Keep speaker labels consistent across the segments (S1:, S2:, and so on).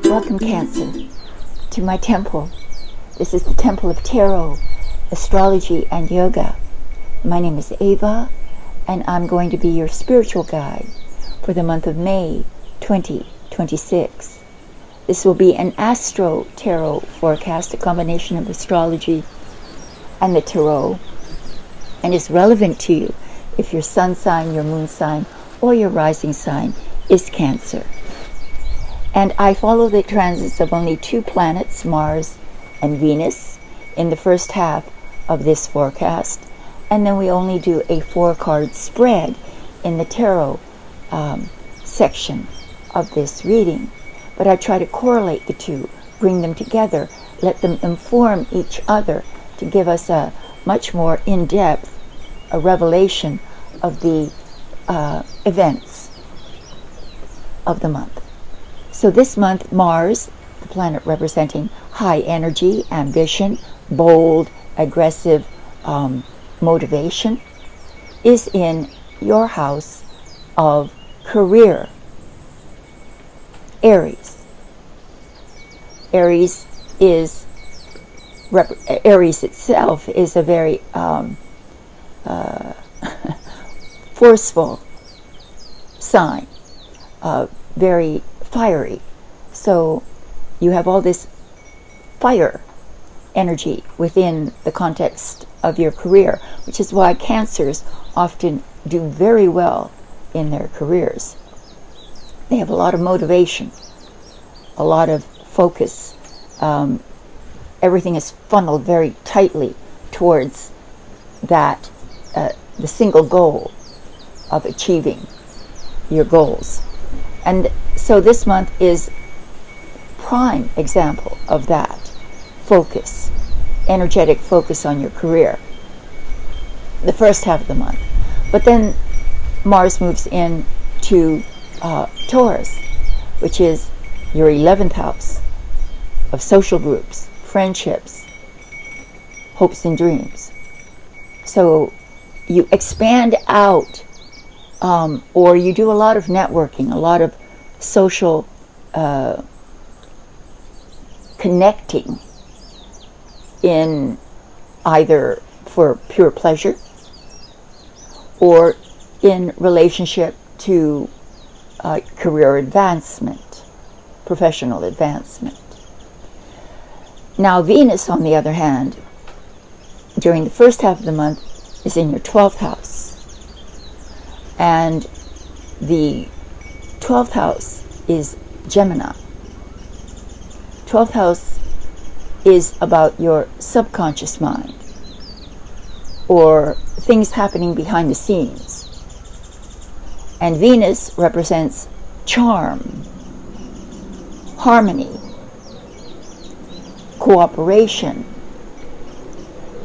S1: Welcome, Cancer, to my temple. This is the Temple of Tarot, Astrology, and Yoga. My name is Ava, and I'm going to be your spiritual guide for the month of May 2026. This will be an Astro Tarot forecast, a combination of astrology and the tarot, and is relevant to you if your sun sign, your moon sign, or your rising sign is Cancer. And I follow the transits of only two planets, Mars and Venus, in the first half of this forecast. And then we only do a 4-card spread in the tarot section of this reading. But I try to correlate the two, bring them together, let them inform each other to give us a much more in-depth revelation of the events of the month. So this month, Mars, the planet representing high energy, ambition, bold, aggressive motivation, is in your house of career, Aries. Aries itself is a very forceful sign, very fiery. So you have all this fire energy within the context of your career, which is why Cancers often do very well in their careers. They have a lot of motivation, a lot of focus. Everything is funneled very tightly towards that, the single goal of achieving your goals. And so this month is prime example of that focus, energetic focus on your career, the first half of the month. But then Mars moves in to Taurus, which is your 11th house of social groups, friendships, hopes and dreams. So you expand out, or you do a lot of networking, a lot of social connecting, in either for pure pleasure or in relationship to career advancement, professional advancement. Now Venus, on the other hand, during the first half of the month is in your 12th house. And the 12th house is Gemini. 12th house is about your subconscious mind, or things happening behind the scenes. And Venus represents charm, harmony, cooperation.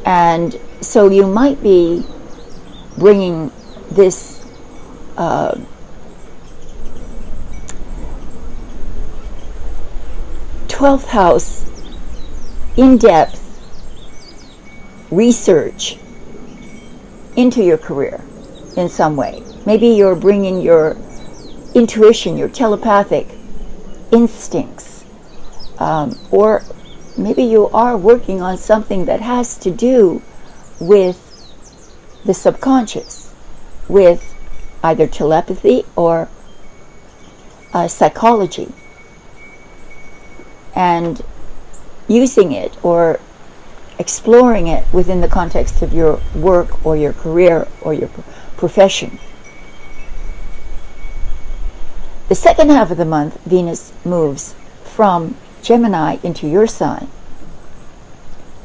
S1: And so you might be bringing this 12th house in-depth research into your career in some way. Maybe you're bringing your intuition, your telepathic instincts, or maybe you are working on something that has to do with the subconscious, with either telepathy or psychology, and using it or exploring it within the context of your work or your career or your profession. The second half of the month, Venus moves from Gemini into your sign.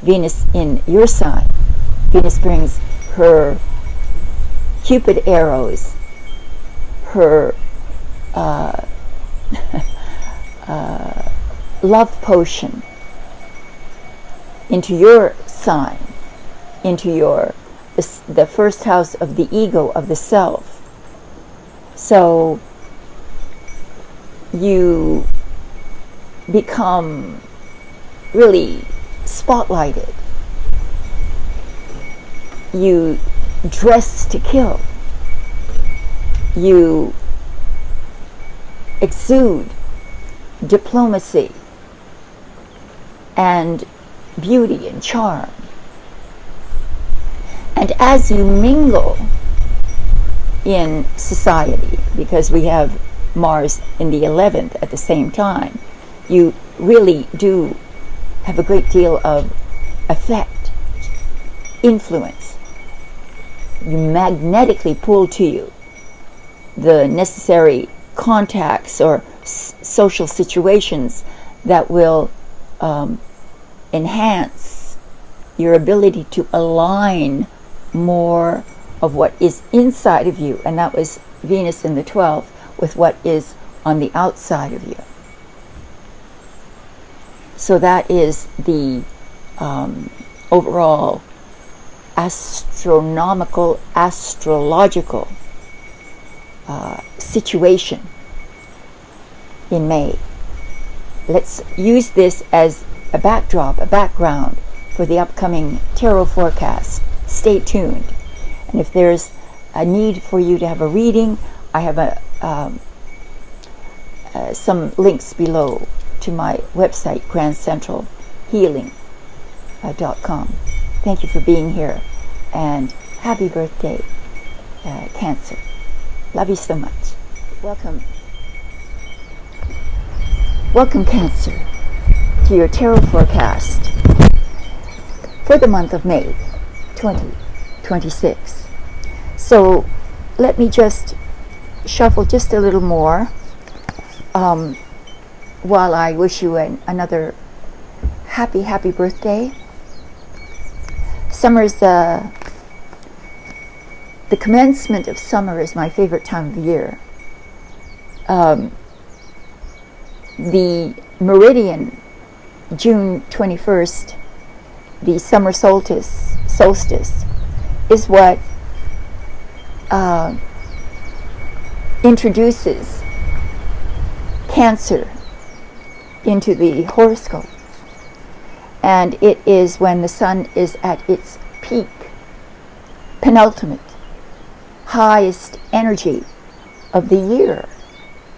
S1: Venus in your sign. Venus brings her Cupid arrows, her love potion into your sign, into the first house of the ego, of the self. So you become really spotlighted. You dress to kill. You exude diplomacy, and beauty and charm. And as you mingle in society, because we have Mars in the 11th at the same time, you really do have a great deal of effect, influence. You magnetically pull to you the necessary contacts or social situations that will enhance your ability to align more of what is inside of you, and that was Venus in the 12th, with what is on the outside of you. So that is the overall astrological situation in May. Let's use this as a backdrop, a background for the upcoming tarot forecast. Stay tuned. And if there's a need for you to have a reading, I have some links below to my website, grandcentralhealing.com. Thank you for being here, and happy birthday, Cancer. Love you so much. Welcome, Cancer, to your tarot forecast for the month of May 2026. So let me just shuffle just a little more while I wish you another happy birthday. Summer's the commencement of summer is my favorite time of the year. The meridian, June 21st, the summer solstice is what introduces Cancer into the horoscope, and it is when the sun is at its peak, penultimate, highest energy of the year.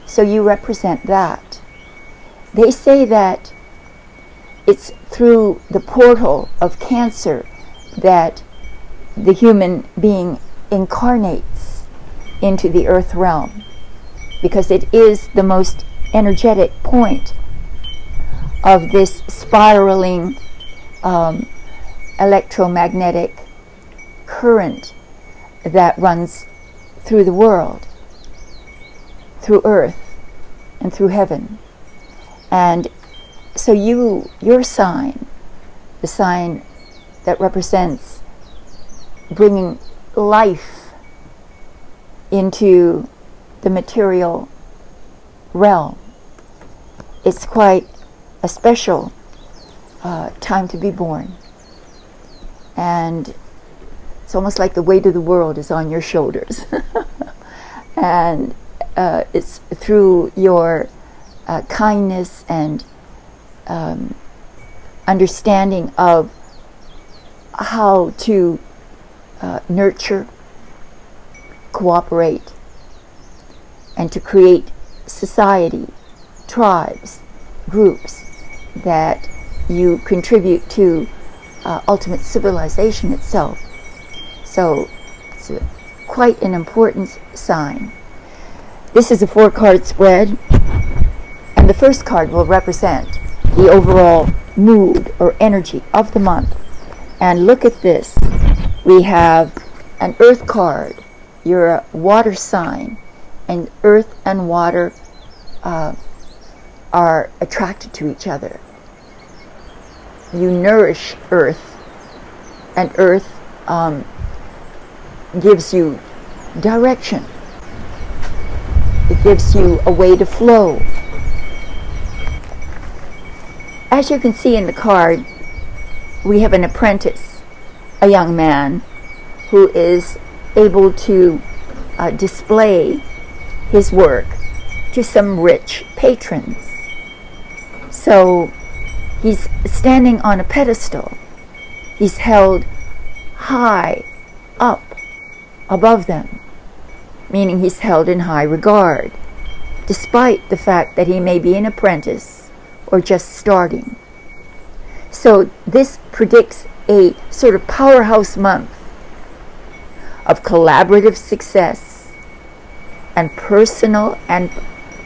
S1: So you represent that. They say that it's through the portal of Cancer that the human being incarnates into the earth realm, because it is the most energetic point of this spiraling electromagnetic current that runs through the world, through earth and through heaven. And so your sign, the sign that represents bringing life into the material realm, it's quite a special time to be born. And it's almost like the weight of the world is on your shoulders. And it's through your kindness and understanding of how to nurture, cooperate, and to create society, tribes, groups, that you contribute to ultimate civilization itself. So it's quite an important sign. This is a 4-card spread, and the first card will represent the overall mood or energy of the month. And look at this. We have an earth card. You're a water sign, and earth and water are attracted to each other. You nourish earth, and earth gives you direction. It gives you a way to flow. As you can see in the card, we have an apprentice, a young man, who is able to display his work to some rich patrons. So he's standing on a pedestal. He's held high up above them, meaning he's held in high regard, despite the fact that he may be an apprentice or just starting. So this predicts a sort of powerhouse month of collaborative success and personal and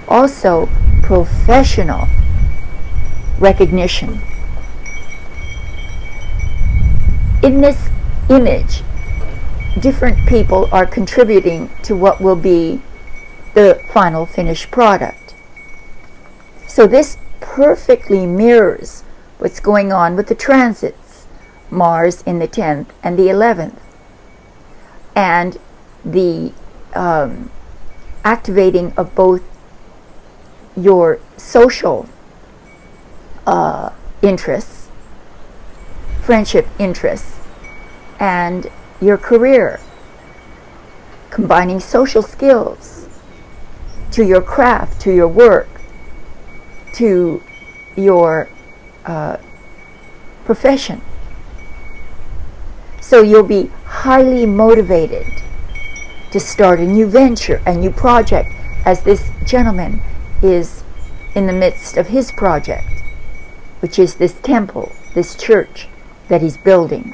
S1: also professional recognition. In this image, different people are contributing to what will be the final finished product. So this perfectly mirrors what's going on with the transits, Mars in the 10th and the 11th, and the activating of both your social interests, friendship interests, and your career, combining social skills to your craft, to your work, to your profession. So you'll be highly motivated to start a new venture, a new project, as this gentleman is in the midst of his project, which is this temple, this church that he's building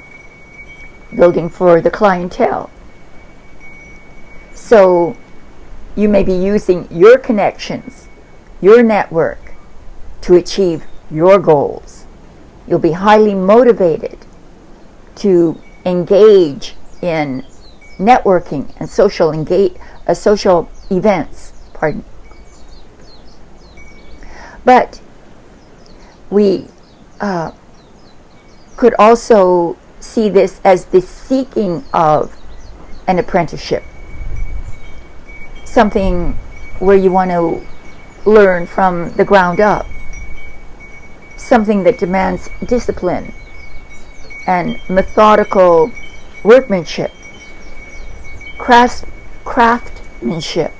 S1: for the clientele. So you may be using your connections, your network, to achieve your goals. You'll be highly motivated to engage in networking and social events. But we could also see this as the seeking of an apprenticeship, something where you want to learn from the ground up, something that demands discipline and methodical workmanship, craftsmanship.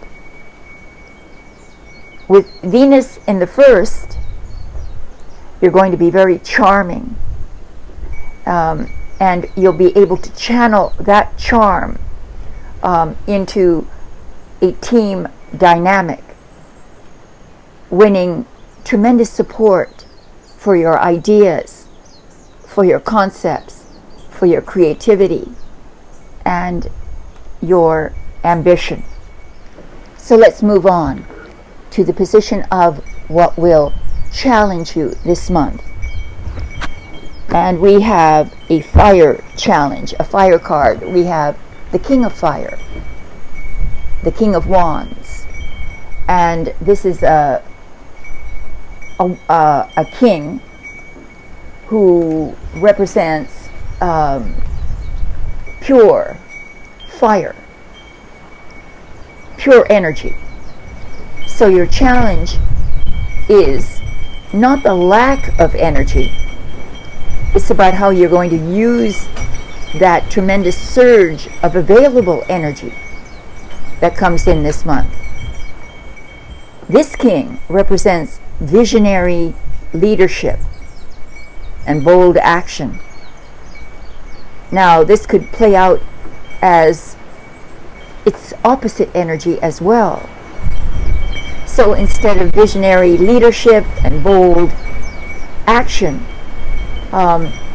S1: With Venus in the first, you're going to be very charming, and you'll be able to channel that charm into a team dynamic, winning tremendous support for your ideas, for your concepts, for your creativity, and your ambition. So let's move on to the position of what will challenge you this month. And we have a fire challenge, a fire card. We have the King of Fire, the King of Wands. And this is a king who represents pure fire, pure energy. So your challenge is not the lack of energy. It's about how you're going to use that tremendous surge of available energy that comes in this month. This king represents visionary leadership and bold action. Now, this could play out as its opposite energy as well. So instead of visionary leadership and bold action,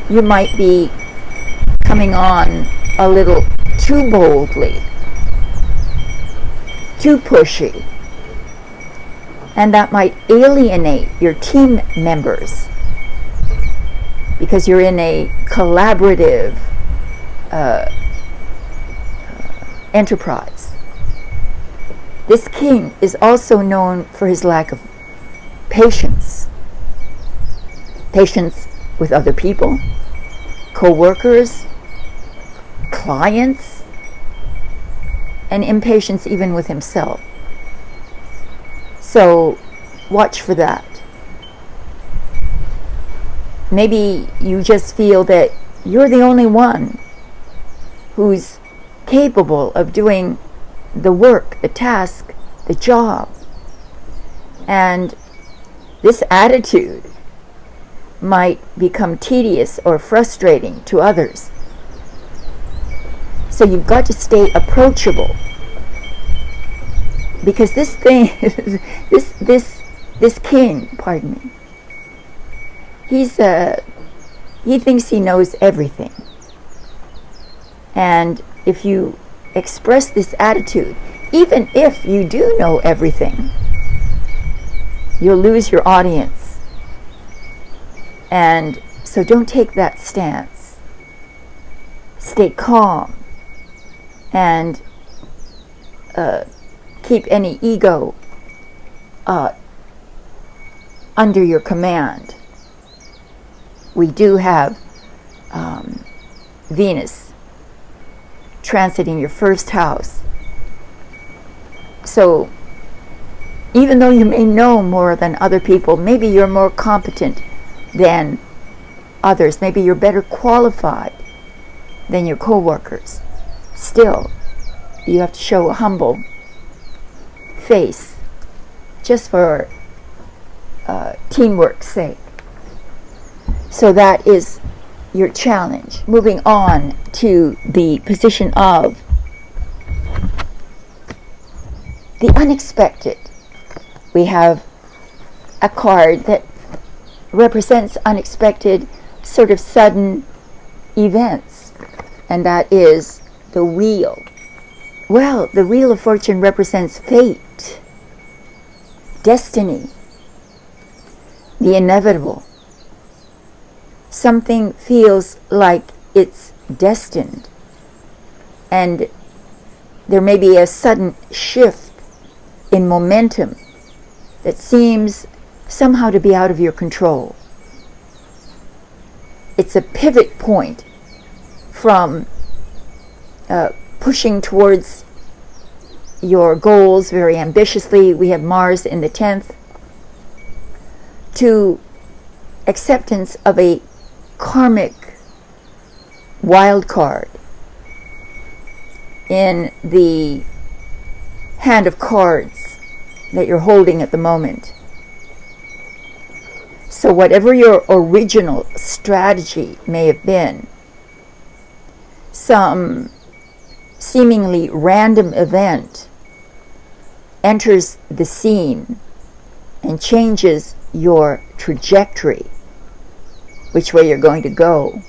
S1: you might be coming on a little too boldly, too pushy, and that might alienate your team members because you're in a collaborative enterprise. This king is also known for his lack of patience. Patience with other people, co-workers, clients, and impatience even with himself. So watch for that. Maybe you just feel that you're the only one who's capable of doing the work, the task, the job. And this attitude might become tedious or frustrating to others. So you've got to stay approachable. because this thing, this king, pardon me, he thinks he knows everything. And if you express this attitude, even if you do know everything, you'll lose your audience. And so don't take that stance. Stay calm and keep any ego under your command. We do have Venus transiting your first house. So even though you may know more than other people, maybe you're more competent than others, maybe you're better qualified than your co-workers, still you have to show a humble face just for teamwork's sake. So that is your challenge. Moving on to the position of the unexpected. We have a card that represents unexpected, sort of sudden events, and that is the wheel. Well, the Wheel of Fortune represents fate, destiny, the inevitable. Something feels like it's destined, and there may be a sudden shift in momentum that seems somehow to be out of your control. It's a pivot point from pushing towards your goals very ambitiously. We have Mars in the 10th, to acceptance of a karmic wild card in the hand of cards that you're holding at the moment. So whatever your original strategy may have been, some seemingly random event enters the scene and changes your trajectory, which way you're going to go.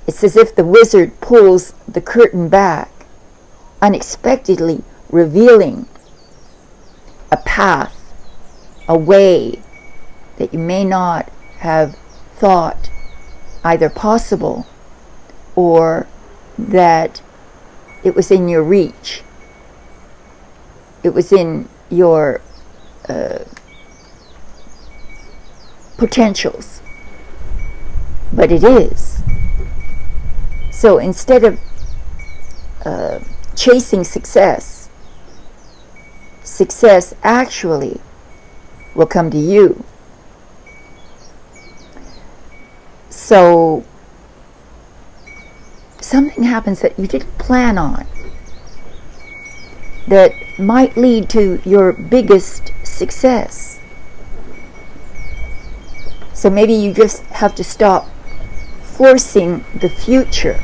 S1: It's as if the wizard pulls the curtain back, unexpectedly revealing a path, a way that you may not have thought either possible or that it was in your reach. It was in your potentials. But it is. So instead of chasing success, success actually will come to you. So something happens that you didn't plan on that might lead to your biggest success. So maybe you just have to stop forcing the future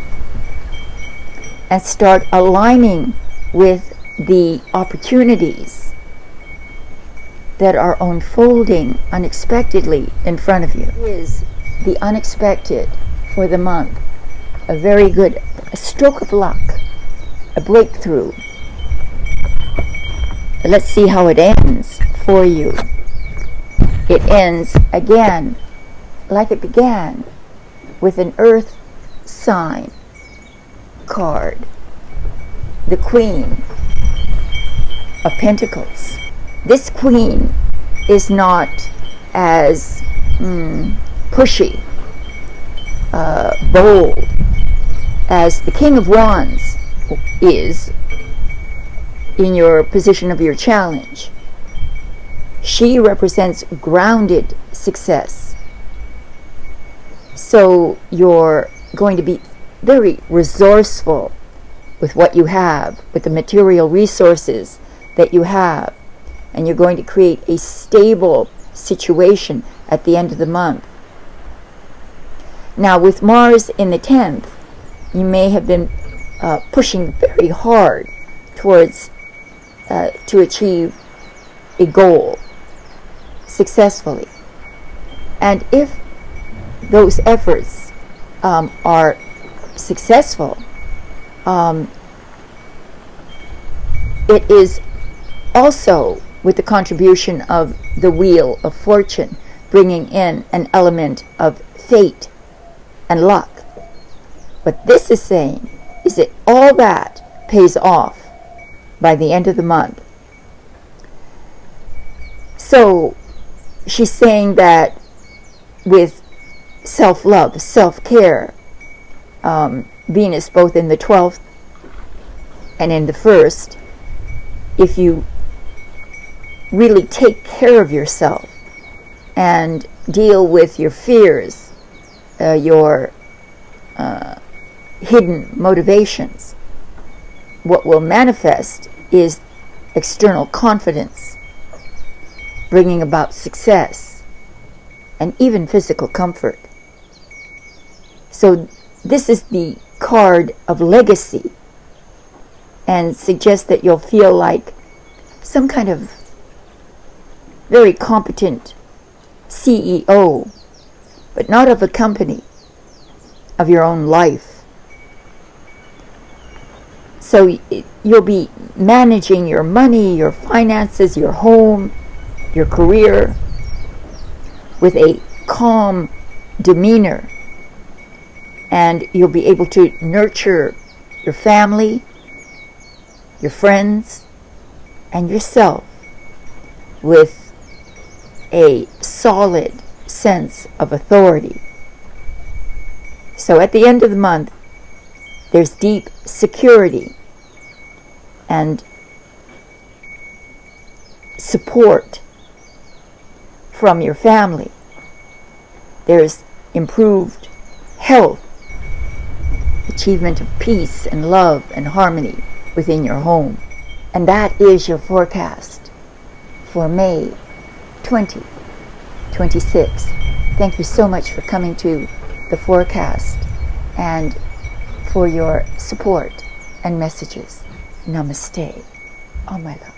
S1: and start aligning with the opportunities that are unfolding unexpectedly in front of you. Is the unexpected for the month a very good stroke of luck, a breakthrough? Let's see how it ends for you. It ends again like it began, with an earth sign card, the Queen of Pentacles. This Queen is not as pushy, bold as the King of Wands is in your position of your challenge. She represents grounded success. So you're going to be very resourceful with what you have, with the material resources that you have, and you're going to create a stable situation at the end of the month. Now, with Mars in the 10th, you may have been pushing very hard towards to achieve a goal successfully. And if those efforts are successful, it is also with the contribution of the wheel of fortune, bringing in an element of fate and luck. What this is saying is that all that pays off by the end of the month. So she's saying that with self-love, self-care, Venus both in the 12th and in the 1st, if you really take care of yourself and deal with your fears, your hidden motivations, what will manifest is external confidence, bringing about success and even physical comfort. So this is the card of legacy, and suggests that you'll feel like some kind of very competent CEO, but not of a company, of your own life. So you'll be managing your money, your finances, your home, your career with a calm demeanor, and you'll be able to nurture your family, your friends, and yourself with a solid sense of authority. So at the end of the month, there's deep security and support from your family. There's improved health, achievement of peace and love and harmony within your home. And that is your forecast for May 2026. Thank you so much for coming to the forecast and for your support and messages. Namaste. All my love.